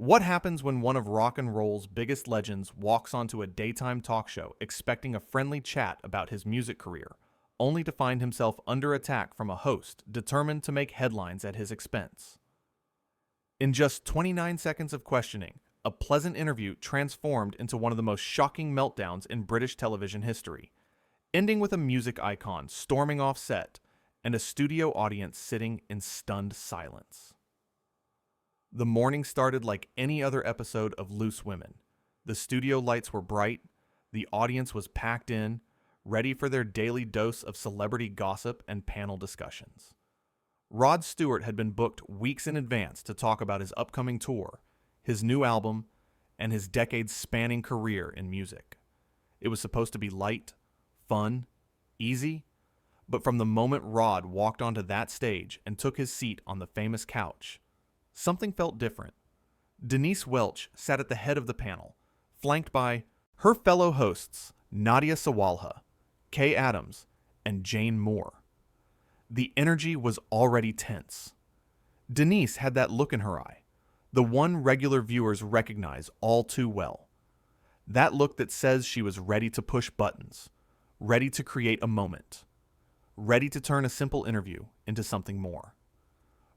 What happens when one of rock and roll's biggest legends walks onto a daytime talk show expecting a friendly chat about his music career, only to find himself under attack from a host determined to make headlines at his expense? In just 29 seconds of questioning, a pleasant interview transformed into one of the most shocking meltdowns in British television history, ending with a music icon storming off set and a studio audience sitting in stunned silence. The morning started like any other episode of Loose Women. The studio lights were bright, the audience was packed in, ready for their daily dose of celebrity gossip and panel discussions. Rod Stewart had been booked weeks in advance to talk about his upcoming tour, his new album, and his decades-spanning career in music. It was supposed to be light, fun, easy, but from the moment Rod walked onto that stage and took his seat on the famous couch, something felt different. Denise Welch sat at the head of the panel, flanked by her fellow hosts Nadia Sawalha, Kay Adams, and Jane Moore. The energy was already tense. Denise had that look in her eye, the one regular viewers recognize all too well. That look that says she was ready to push buttons, ready to create a moment, ready to turn a simple interview into something more.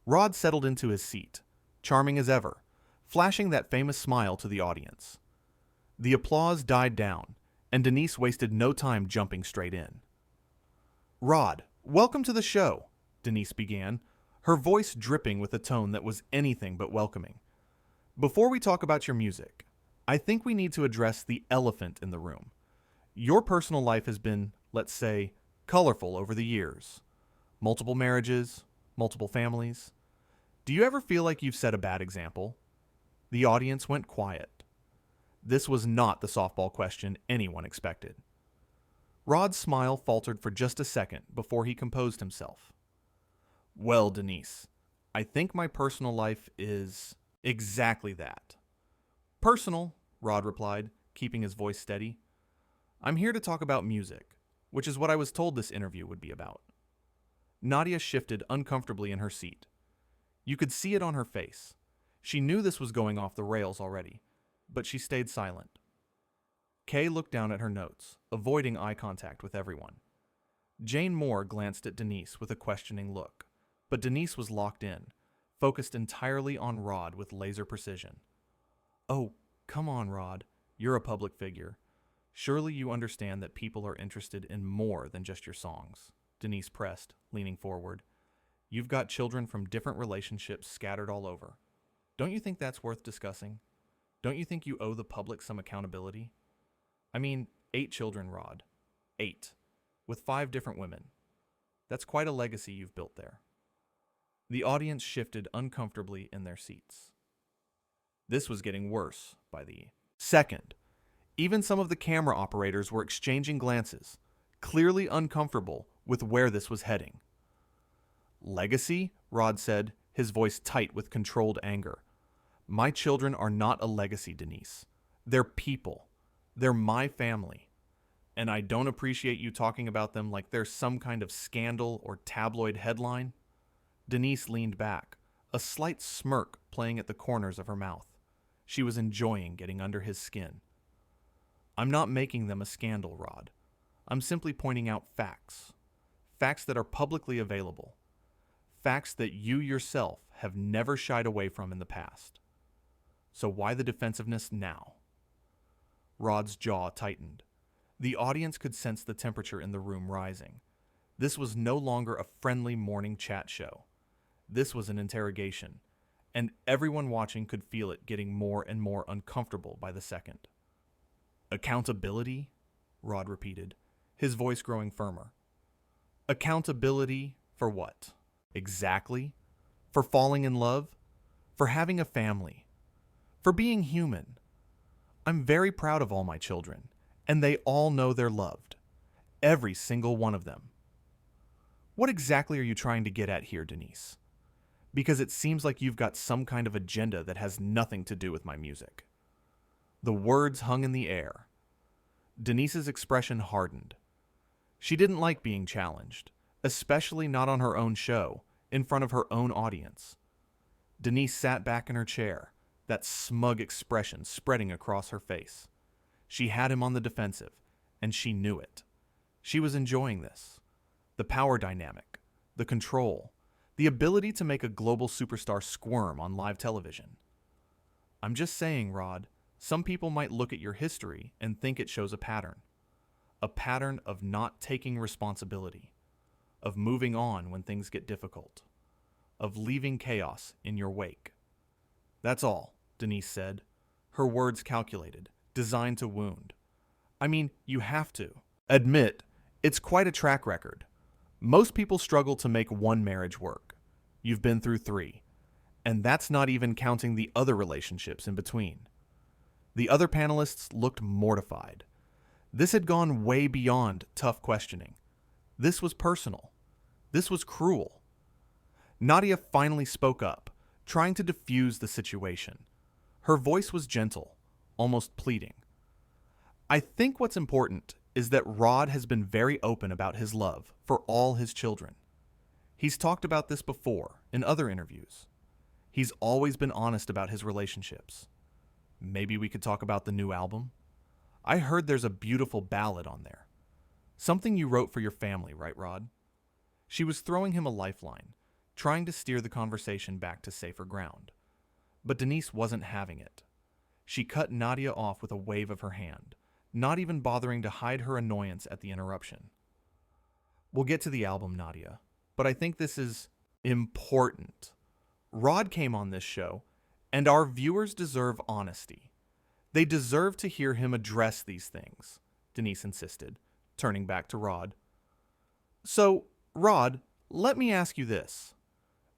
Rod settled into his seat, charming as ever, flashing that famous smile to the audience. The applause died down, and Denise wasted no time jumping straight in. "Rod, welcome to the show," Denise began, her voice dripping with a tone that was anything but welcoming. "Before we talk about your music, I think we need to address the elephant in the room. Your personal life has been, let's say, colorful over the years. Multiple marriages, multiple families. Do you ever feel like you've set a bad example?" The audience went quiet. This was not the softball question anyone expected. Rod's smile faltered for just a second before he composed himself. "Well, Denise, I think my personal life is exactly that." "Personal," Rod replied, keeping his voice steady. "I'm here to talk about music, which is what I was told this interview would be about." Nadia shifted uncomfortably in her seat. You could see it on her face. She knew this was going off the rails already, but she stayed silent. Kay looked down at her notes, avoiding eye contact with everyone. Jane Moore glanced at Denise with a questioning look, but Denise was locked in, focused entirely on Rod with laser precision. "Oh, come on, Rod. You're a public figure. Surely you understand that people are interested in more than just your songs," Denise pressed, leaning forward. "You've got children from different relationships scattered all over. Don't you think that's worth discussing? Don't you think you owe the public some accountability? I mean, 8 children, Rod. 8. With 5 different women. That's quite a legacy you've built there." The audience shifted uncomfortably in their seats. This was getting worse by the second. Even some of the camera operators were exchanging glances, clearly uncomfortable with where this was heading. "Legacy?" Rod said, his voice tight with controlled anger. "My children are not a legacy, Denise. They're people. They're my family. And I don't appreciate you talking about them like they're some kind of scandal or tabloid headline." Denise leaned back, a slight smirk playing at the corners of her mouth. She was enjoying getting under his skin. "I'm not making them a scandal, Rod. I'm simply pointing out facts. Facts that are publicly available. Facts that you yourself have never shied away from in the past. So why the defensiveness now?" Rod's jaw tightened. The audience could sense the temperature in the room rising. This was no longer a friendly morning chat show. This was an interrogation, and everyone watching could feel it getting more and more uncomfortable by the second. "Accountability?" Rod repeated, his voice growing firmer. "Accountability for what? Exactly? For falling in love? For having a family? For being human? I'm very proud of all my children, and they all know they're loved. Every single one of them." What exactly are you trying to get at here, Denise? Because it seems like you've got some kind of agenda that has nothing to do with my music. The words hung in the air. Denise's expression hardened. She didn't like being challenged, especially not on her own show, in front of her own audience. Denise sat back in her chair, that smug expression spreading across her face. She had him on the defensive, and she knew it. She was enjoying this. The power dynamic, the control, the ability to make a global superstar squirm on live television. I'm just saying, Rod, some people might look at your history and think it shows a pattern. A pattern of not taking responsibility, of moving on when things get difficult, of leaving chaos in your wake. That's all, Denise said, her words calculated, designed to wound. I mean, you have to admit, it's quite a track record. Most people struggle to make one marriage work. You've been through 3, and that's not even counting the other relationships in between. The other panelists looked mortified. This had gone way beyond tough questioning. This was personal. This was cruel. Nadia finally spoke up, trying to diffuse the situation. Her voice was gentle, almost pleading. I think what's important is that Rod has been very open about his love for all his children. He's talked about this before in other interviews. He's always been honest about his relationships. Maybe we could talk about the new album? I heard there's a beautiful ballad on there. Something you wrote for your family, right, Rod? She was throwing him a lifeline, trying to steer the conversation back to safer ground. But Denise wasn't having it. She cut Nadia off with a wave of her hand, not even bothering to hide her annoyance at the interruption. We'll get to the album, Nadia, but I think this is important. Rod came on this show, and our viewers deserve honesty. They deserve to hear him address these things, Denise insisted, turning back to Rod. So, Rod, let me ask you this.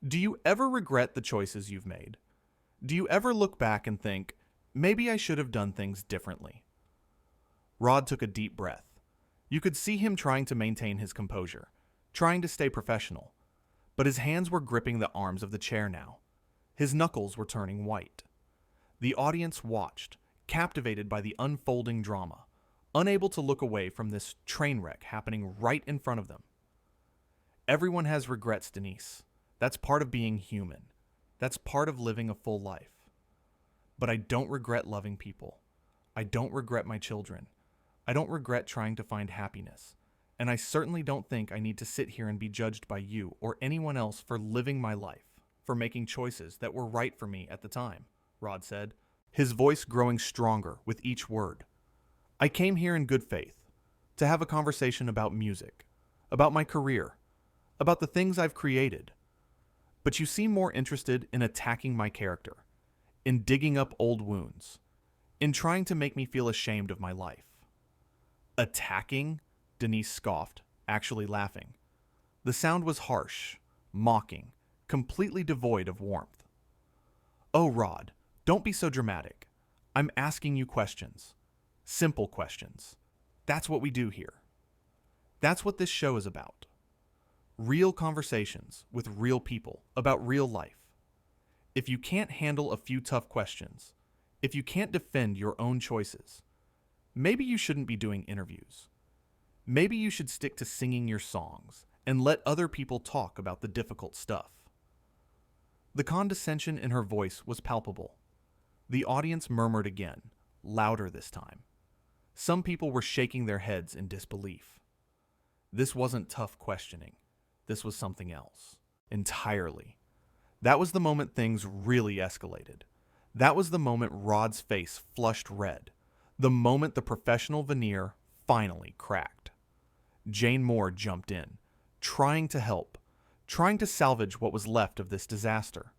Do you ever regret the choices you've made? Do you ever look back and think, maybe I should have done things differently? Rod took a deep breath. You could see him trying to maintain his composure, trying to stay professional. But his hands were gripping the arms of the chair now. His knuckles were turning white. The audience watched, captivated by the unfolding drama, unable to look away from this train wreck happening right in front of them. Everyone has regrets, Denise. That's part of being human. That's part of living a full life. But I don't regret loving people. I don't regret my children. I don't regret trying to find happiness. And I certainly don't think I need to sit here and be judged by you or anyone else for living my life, for making choices that were right for me at the time, Rod said, his voice growing stronger with each word. I came here in good faith, to have a conversation about music, about my career, about the things I've created. But you seem more interested in attacking my character, in digging up old wounds, in trying to make me feel ashamed of my life. Attacking? Denise scoffed, actually laughing. The sound was harsh, mocking, completely devoid of warmth. Oh, Rod, don't be so dramatic. I'm asking you questions. Simple questions. That's what we do here. That's what this show is about. Real conversations with real people about real life. If you can't handle a few tough questions, if you can't defend your own choices, maybe you shouldn't be doing interviews. Maybe you should stick to singing your songs and let other people talk about the difficult stuff. The condescension in her voice was palpable. The audience murmured again, louder this time. Some people were shaking their heads in disbelief. This wasn't tough questioning. This was something else. Entirely. That was the moment things really escalated. That was the moment Rod's face flushed red. The moment the professional veneer finally cracked. Jane Moore jumped in, trying to help, trying to salvage what was left of this disaster.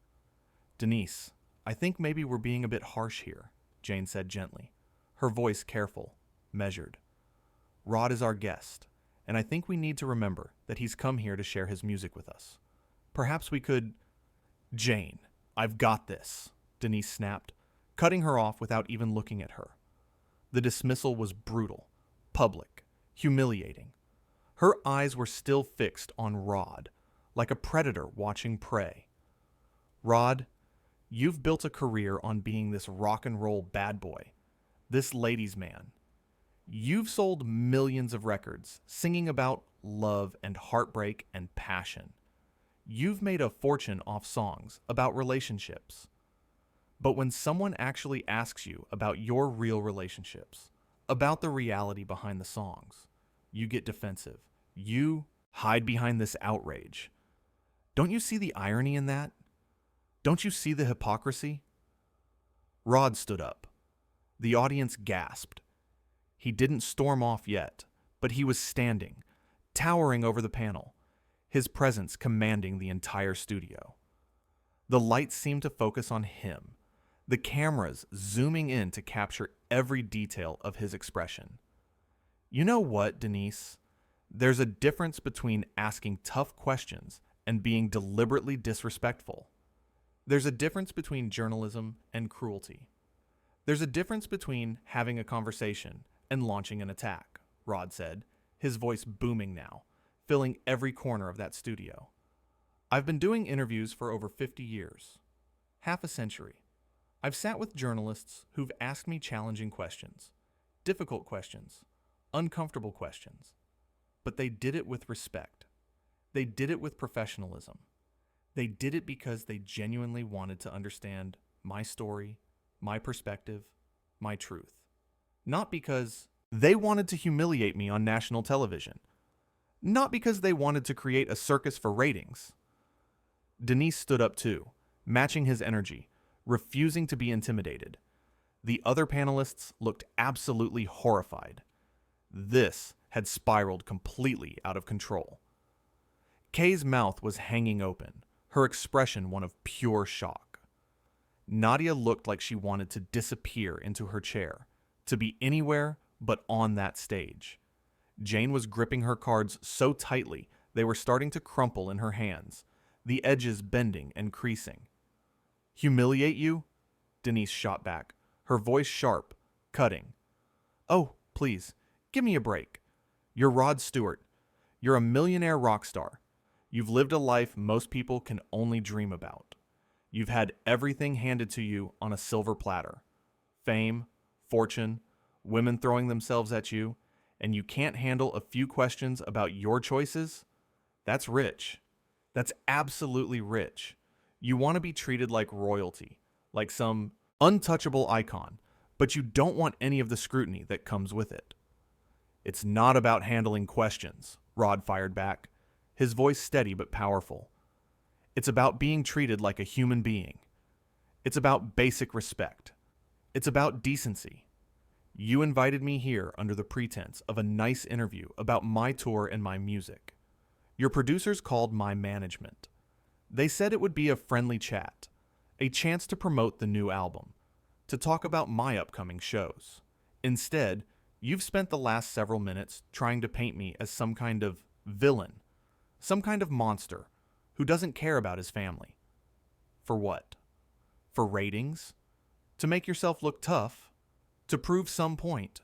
Denise, I think maybe we're being a bit harsh here, Jane said gently, her voice careful, measured. Rod is our guest, and I think we need to remember that he's come here to share his music with us. Perhaps we could... Jane, I've got this, Denise snapped, cutting her off without even looking at her. The dismissal was brutal, public, humiliating. Her eyes were still fixed on Rod, like a predator watching prey. Rod, you've built a career on being this rock and roll bad boy, this ladies' man. You've sold millions of records singing about love and heartbreak and passion. You've made a fortune off songs about relationships. But when someone actually asks you about your real relationships, about the reality behind the songs, you get defensive. You hide behind this outrage. Don't you see the irony in that? Don't you see the hypocrisy? Rod stood up. The audience gasped. He didn't storm off yet, but he was standing, towering over the panel, his presence commanding the entire studio. The lights seemed to focus on him, the cameras zooming in to capture every detail of his expression. You know what, Denise? There's a difference between asking tough questions and being deliberately disrespectful. There's a difference between journalism and cruelty. There's a difference between having a conversation and launching an attack, Rod said, his voice booming now, filling every corner of that studio. I've been doing interviews for over 50 years, half a century. I've sat with journalists who've asked me challenging questions, difficult questions, uncomfortable questions, but they did it with respect. They did it with professionalism. They did it because they genuinely wanted to understand my story, my perspective, my truth. Not because they wanted to humiliate me on national television. Not because they wanted to create a circus for ratings. Denise stood up too, matching his energy, refusing to be intimidated. The other panelists looked absolutely horrified. This had spiraled completely out of control. Kay's mouth was hanging open, her expression one of pure shock. Nadia looked like she wanted to disappear into her chair, to be anywhere but on that stage. Jane was gripping her cards so tightly they were starting to crumple in her hands, the edges bending and creasing. Humiliate you? Denise shot back, her voice sharp, cutting. Oh, please, give me a break. You're Rod Stewart. You're a millionaire rock star. You've lived a life most people can only dream about. You've had everything handed to you on a silver platter. Fame, fortune, women throwing themselves at you, and you can't handle a few questions about your choices? That's rich. That's absolutely rich. You want to be treated like royalty, like some untouchable icon, but you don't want any of the scrutiny that comes with it. It's not about handling questions, Rod fired back, his voice steady but powerful. It's about being treated like a human being. It's about basic respect. It's about decency. You invited me here under the pretense of a nice interview about my tour and my music. Your producers called my management. They said it would be a friendly chat, a chance to promote the new album, to talk about my upcoming shows. Instead, you've spent the last several minutes trying to paint me as some kind of villain, some kind of monster who doesn't care about his family. For what? For ratings? To make yourself look tough? To prove some point?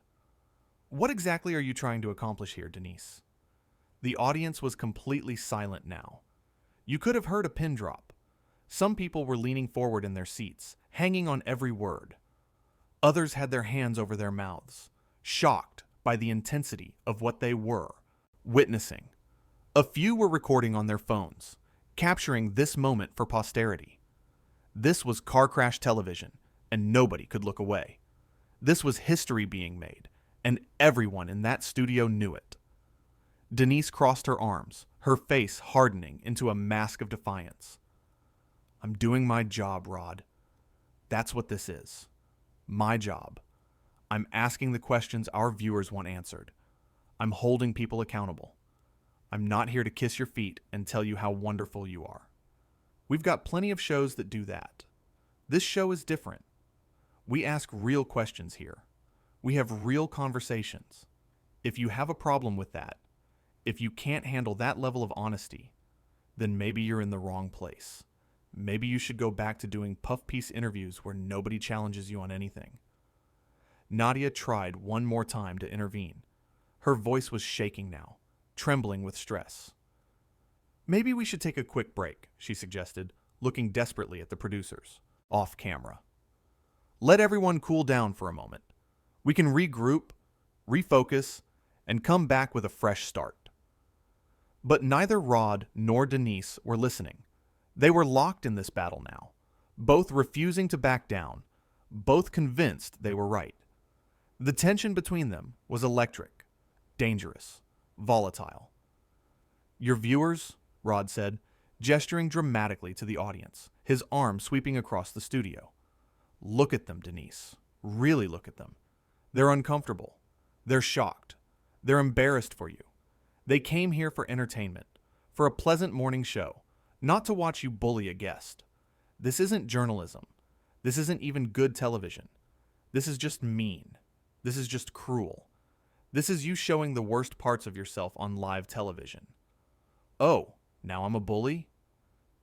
What exactly are you trying to accomplish here, Denise? The audience was completely silent now. You could have heard a pin drop. Some people were leaning forward in their seats, hanging on every word. Others had their hands over their mouths, shocked by the intensity of what they were witnessing. A few were recording on their phones, capturing this moment for posterity. This was car crash television, and nobody could look away. This was history being made, and everyone in that studio knew it. Denise crossed her arms, her face hardening into a mask of defiance. I'm doing my job, Rod. That's what this is. My job. I'm asking the questions our viewers want answered. I'm holding people accountable. I'm not here to kiss your feet and tell you how wonderful you are. We've got plenty of shows that do that. This show is different. We ask real questions here. We have real conversations. If you have a problem with that, if you can't handle that level of honesty, then maybe you're in the wrong place. Maybe you should go back to doing puff piece interviews where nobody challenges you on anything. Nadia tried one more time to intervene. Her voice was shaking now, trembling with stress. Maybe we should take a quick break, she suggested, looking desperately at the producers, off camera. Let everyone cool down for a moment. We can regroup, refocus, and come back with a fresh start. But neither Rod nor Denise were listening. They were locked in this battle now, both refusing to back down, both convinced they were right. The tension between them was electric, dangerous, volatile. "Your viewers," Rod said, gesturing dramatically to the audience, his arm sweeping across the studio. "Look at them, Denise. Really look at them. They're uncomfortable. They're shocked. They're embarrassed for you. They came here for entertainment, for a pleasant morning show, not to watch you bully a guest. This isn't journalism. This isn't even good television. This is just mean. This is just cruel. This is you showing the worst parts of yourself on live television." "Oh, now I'm a bully?"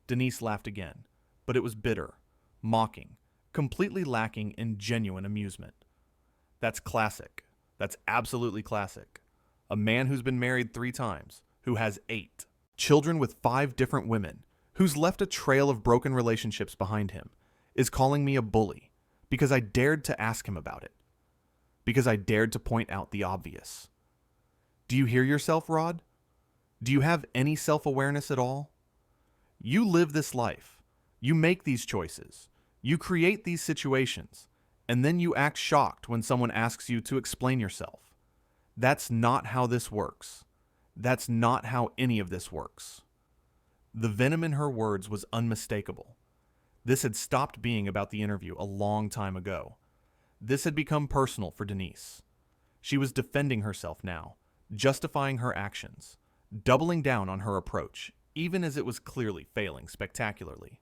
Denise laughed again, but it was bitter, mocking, completely lacking in genuine amusement. "That's classic. That's absolutely classic. A man who's been married 3 times, who has 8 children with 5 different women, who's left a trail of broken relationships behind him, is calling me a bully because I dared to ask him about it. Because I dared to point out the obvious. Do you hear yourself, Rod? Do you have any self-awareness at all? You live this life. You make these choices. You create these situations. And then you act shocked when someone asks you to explain yourself. That's not how this works. That's not how any of this works." The venom in her words was unmistakable. This had stopped being about the interview a long time ago. This had become personal for Denise. She was defending herself now, justifying her actions, doubling down on her approach, even as it was clearly failing spectacularly.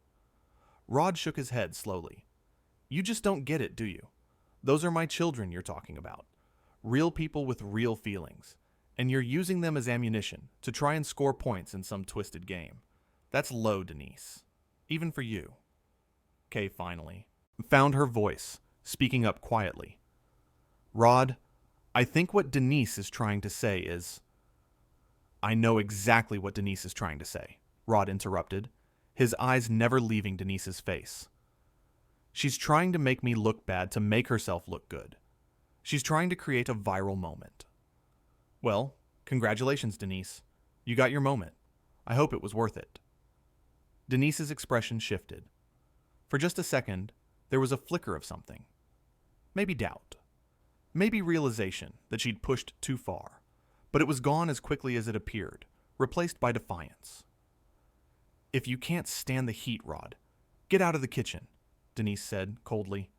Rod shook his head slowly. "You just don't get it, do you? Those are my children you're talking about. Real people with real feelings. And you're using them as ammunition to try and score points in some twisted game. That's low, Denise. Even for you." Kay finally found her voice, speaking up quietly. "Rod, I think what Denise is trying to say is—" "I know exactly what Denise is trying to say," Rod interrupted, his eyes never leaving Denise's face. "She's trying to make me look bad to make herself look good. She's trying to create a viral moment." "Well, congratulations, Denise. You got your moment. I hope it was worth it." Denise's expression shifted. For just a second, there was a flicker of something. Maybe doubt. Maybe realization that she'd pushed too far. But it was gone as quickly as it appeared, replaced by defiance. "If you can't stand the heat, Rod, get out of the kitchen," Denise said coldly.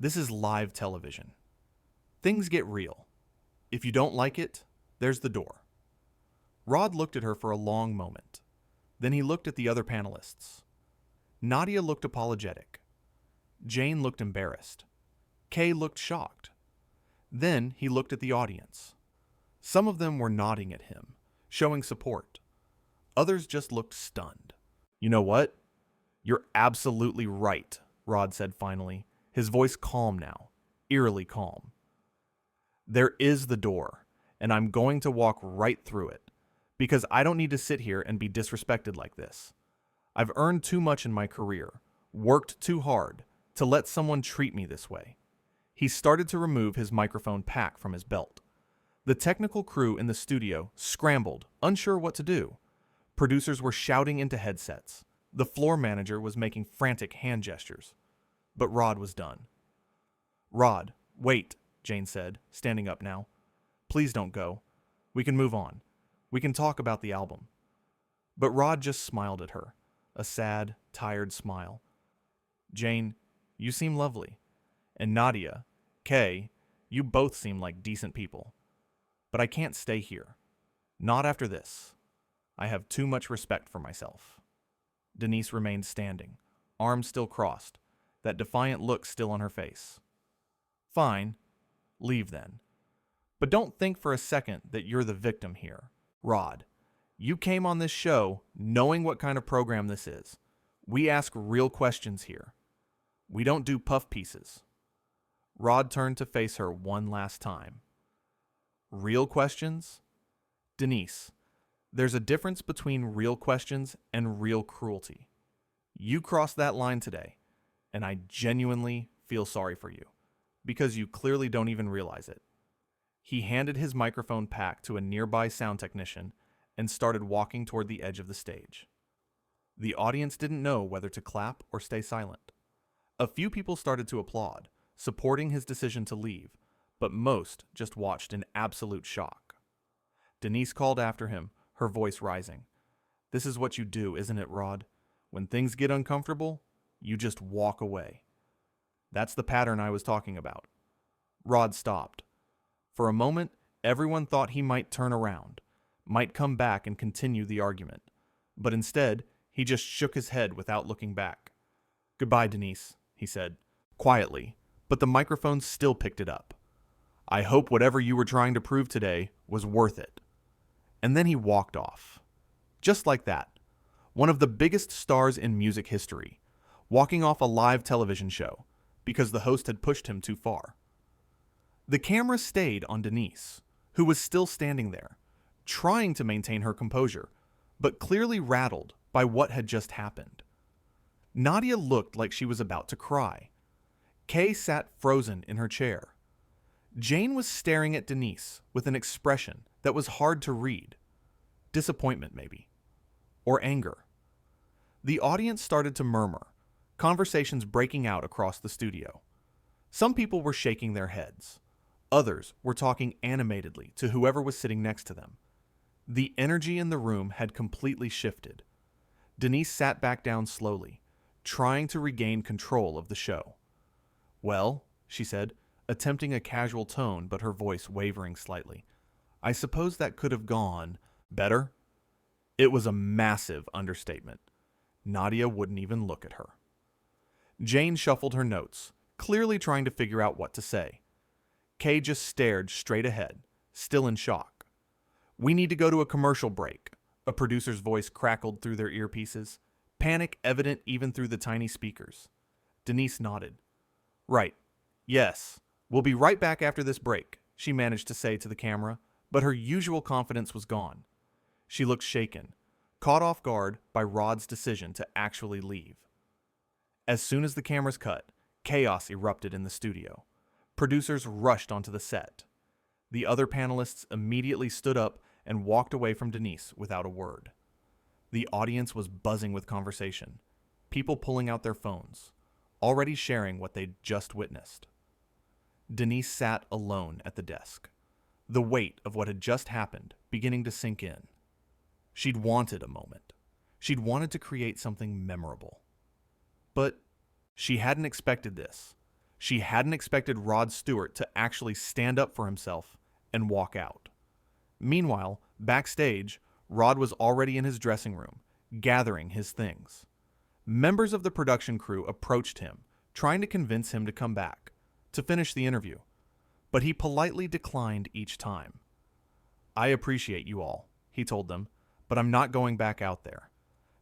"This is live television. Things get real. If you don't like it, there's the door." Rod looked at her for a long moment. Then he looked at the other panelists. Nadia looked apologetic. Jane looked embarrassed. Kay looked shocked. Then he looked at the audience. Some of them were nodding at him, showing support. Others just looked stunned. "You know what? You're absolutely right," Rod said finally, his voice calm now, eerily calm. "There is the door, and I'm going to walk right through it, because I don't need to sit here and be disrespected like this. I've earned too much in my career, worked too hard, to let someone treat me this way." He started to remove his microphone pack from his belt. The technical crew in the studio scrambled, unsure what to do. Producers were shouting into headsets. The floor manager was making frantic hand gestures. But Rod was done. "Rod, wait," Jane said, standing up now. "Please don't go. We can move on. We can talk about the album." But Rod just smiled at her, a sad, tired smile. "Jane, you seem lovely. And Nadia, Kay, you both seem like decent people. But I can't stay here. Not after this. I have too much respect for myself." Denise remained standing, arms still crossed, that defiant look still on her face. "Fine. Leave then. But don't think for a second that you're the victim here. Rod, you came on this show knowing what kind of program this is. We ask real questions here. We don't do puff pieces." Rod turned to face her one last time. "Real questions? Denise, there's a difference between real questions and real cruelty. You crossed that line today, and I genuinely feel sorry for you, because you clearly don't even realize it." He handed his microphone pack to a nearby sound technician and started walking toward the edge of the stage. The audience didn't know whether to clap or stay silent. A few people started to applaud, supporting his decision to leave, but most just watched in absolute shock. Denise called after him, her voice rising. "This is what you do, isn't it, Rod? When things get uncomfortable, you just walk away." "That's the pattern I was talking about." Rod stopped. For a moment, everyone thought he might turn around, might come back and continue the argument. But instead, he just shook his head without looking back. "Goodbye, Denise," he said, quietly, but the microphone still picked it up. "I hope whatever you were trying to prove today was worth it." And then he walked off. Just like that. One of the biggest stars in music history, walking off a live television show because the host had pushed him too far. The camera stayed on Denise, who was still standing there, trying to maintain her composure, but clearly rattled by what had just happened. Nadia looked like she was about to cry. Kay sat frozen in her chair. Jane was staring at Denise with an expression that was hard to read. Disappointment, maybe. Or anger. The audience started to murmur, conversations breaking out across the studio. Some people were shaking their heads. Others were talking animatedly to whoever was sitting next to them. The energy in the room had completely shifted. Denise sat back down slowly, trying to regain control of the show. "Well," she said, attempting a casual tone but her voice wavering slightly, "I suppose that could have gone better." It was a massive understatement. Nadia wouldn't even look at her. Jane shuffled her notes, clearly trying to figure out what to say. Kay just stared straight ahead, still in shock. "We need to go to a commercial break," a producer's voice crackled through their earpieces, panic evident even through the tiny speakers. Denise nodded. "Right. Yes. We'll be right back after this break," she managed to say to the camera, but her usual confidence was gone. She looked shaken, caught off guard by Rod's decision to actually leave. As soon as the cameras cut, chaos erupted in the studio. Producers rushed onto the set. The other panelists immediately stood up and walked away from Denise without a word. The audience was buzzing with conversation, people pulling out their phones, already sharing what they'd just witnessed. Denise sat alone at the desk, the weight of what had just happened beginning to sink in. She'd wanted a moment. She'd wanted to create something memorable. But she hadn't expected this. She hadn't expected Rod Stewart to actually stand up for himself and walk out. Meanwhile, backstage, Rod was already in his dressing room, gathering his things. Members of the production crew approached him, trying to convince him to come back, to finish the interview, but he politely declined each time. "I appreciate you all," he told them, "but I'm not going back out there."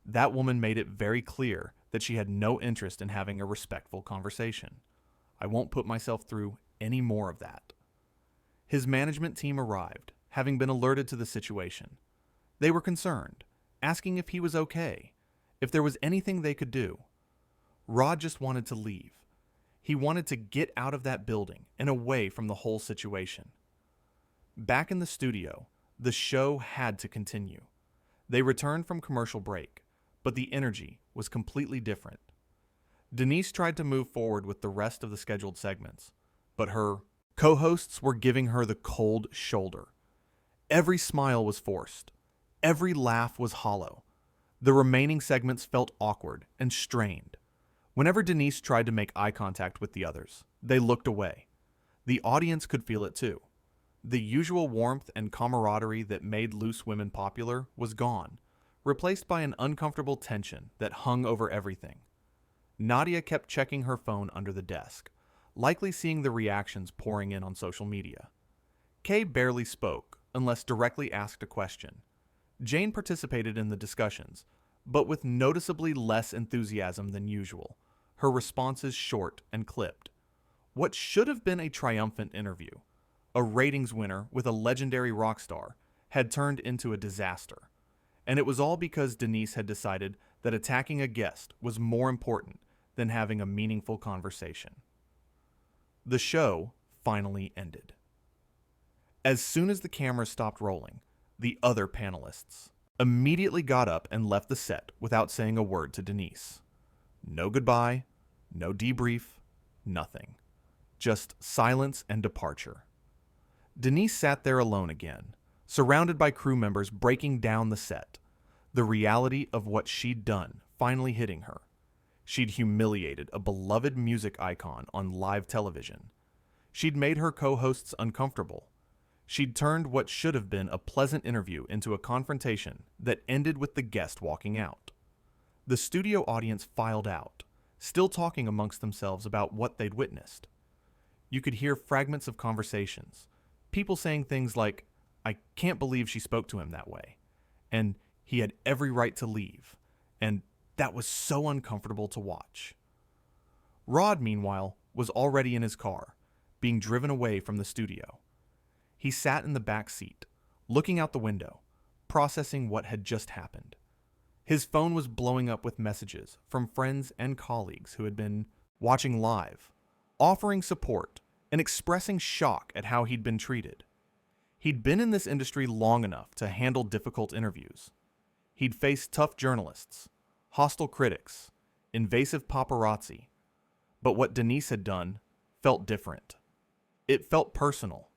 That woman made it very clear that she had no interest in having a respectful conversation. "I won't put myself through any more of that." His management team arrived, having been alerted to the situation. They were concerned, asking if he was okay, if there was anything they could do. Rod just wanted to leave. He wanted to get out of that building and away from the whole situation. Back in the studio, the show had to continue. They returned from commercial break, but the energy was completely different. Denise tried to move forward with the rest of the scheduled segments, but her co-hosts were giving her the cold shoulder. Every smile was forced. Every laugh was hollow. The remaining segments felt awkward and strained. Whenever Denise tried to make eye contact with the others, they looked away. The audience could feel it too. The usual warmth and camaraderie that made loose women popular was gone, replaced by an uncomfortable tension that hung over everything. Nadia kept checking her phone under the desk, likely seeing the reactions pouring in on social media. Kay barely spoke, unless directly asked a question. Jane participated in the discussions, but with noticeably less enthusiasm than usual, her responses short and clipped. What should have been a triumphant interview, a ratings winner with a legendary rock star, had turned into a disaster. And it was all because Denise had decided that attacking a guest was more important than having a meaningful conversation. The show finally ended. As soon as the cameras stopped rolling, the other panelists, immediately got up and left the set without saying a word to Denise. No goodbye, no debrief, nothing. Just silence and departure. Denise sat there alone again, surrounded by crew members breaking down the set, the reality of what she'd done finally hitting her. She'd humiliated a beloved music icon on live television. She'd made her co-hosts uncomfortable. She'd turned what should have been a pleasant interview into a confrontation that ended with the guest walking out. The studio audience filed out, still talking amongst themselves about what they'd witnessed. You could hear fragments of conversations, people saying things like, "I can't believe she spoke to him that way," and "he had every right to leave," and "that was so uncomfortable to watch." Rod, meanwhile, was already in his car, being driven away from the studio. He sat in the back seat, looking out the window, processing what had just happened. His phone was blowing up with messages from friends and colleagues who had been watching live, offering support and expressing shock at how he'd been treated. He'd been in this industry long enough to handle difficult interviews. He'd faced tough journalists, hostile critics, invasive paparazzi. But what Denise had done felt different. It felt personal.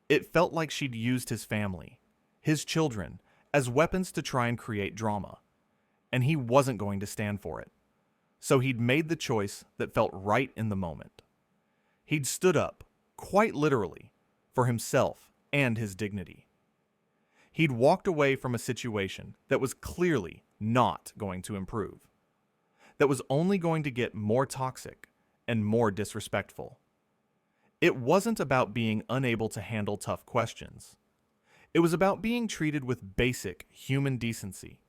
It felt like she'd used his family, his children, as weapons to try and create drama. And he wasn't going to stand for it. So he'd made the choice that felt right in the moment. He'd stood up, quite literally, for himself and his dignity. He'd walked away from a situation that was clearly not going to improve, that was only going to get more toxic and more disrespectful. It wasn't about being unable to handle tough questions. It was about being treated with basic human decency.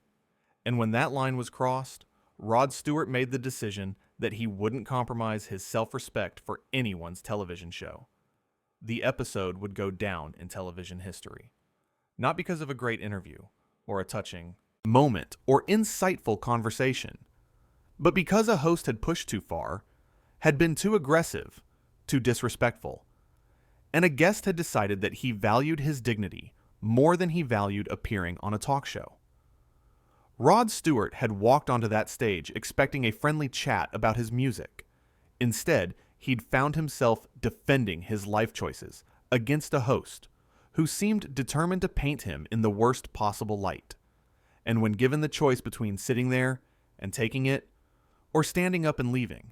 And when that line was crossed, Rod Stewart made the decision that he wouldn't compromise his self-respect for anyone's television show. The episode would go down in television history. Not because of a great interview, or a touching moment, or insightful conversation, but because a host had pushed too far, had been too aggressive, too disrespectful, and a guest had decided that he valued his dignity more than he valued appearing on a talk show. Rod Stewart had walked onto that stage expecting a friendly chat about his music. Instead, he'd found himself defending his life choices against a host who seemed determined to paint him in the worst possible light. And when given the choice between sitting there and taking it, or standing up and leaving,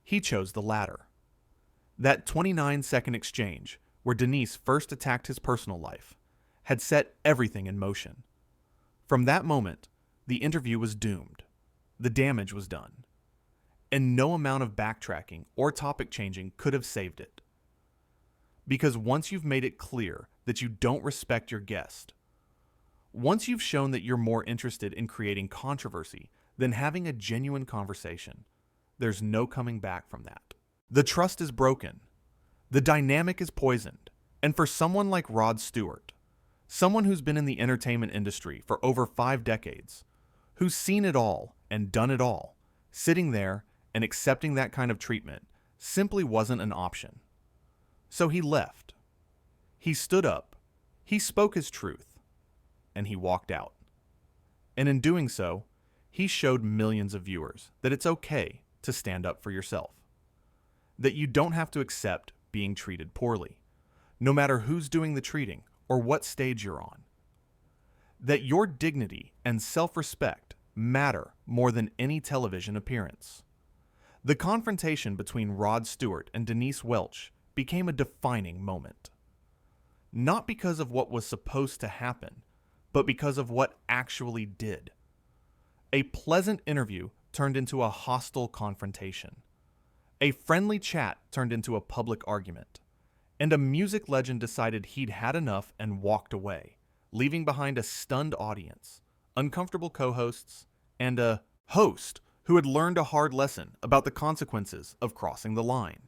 he chose the latter. That 29-second exchange, where Denise first attacked his personal life, had set everything in motion. From that moment, the interview was doomed. The damage was done. And no amount of backtracking or topic changing could have saved it. Because once you've made it clear that you don't respect your guest, once you've shown that you're more interested in creating controversy than having a genuine conversation, there's no coming back from that. The trust is broken. The dynamic is poisoned. And for someone like Rod Stewart, someone who's been in the entertainment industry for over 5 decades, who's seen it all and done it all, sitting there and accepting that kind of treatment simply wasn't an option. So he left. He stood up. He spoke his truth. And he walked out. And in doing so, he showed millions of viewers that it's okay to stand up for yourself. That you don't have to accept being treated poorly, no matter who's doing the treating or what stage you're on. That your dignity and self-respect matter more than any television appearance. The confrontation between Rod Stewart and Denise Welch became a defining moment. Not because of what was supposed to happen, but because of what actually did. A pleasant interview turned into a hostile confrontation. A friendly chat turned into a public argument. And a music legend decided he'd had enough and walked away, leaving behind a stunned audience, uncomfortable co-hosts, and a host who had learned a hard lesson about the consequences of crossing the line.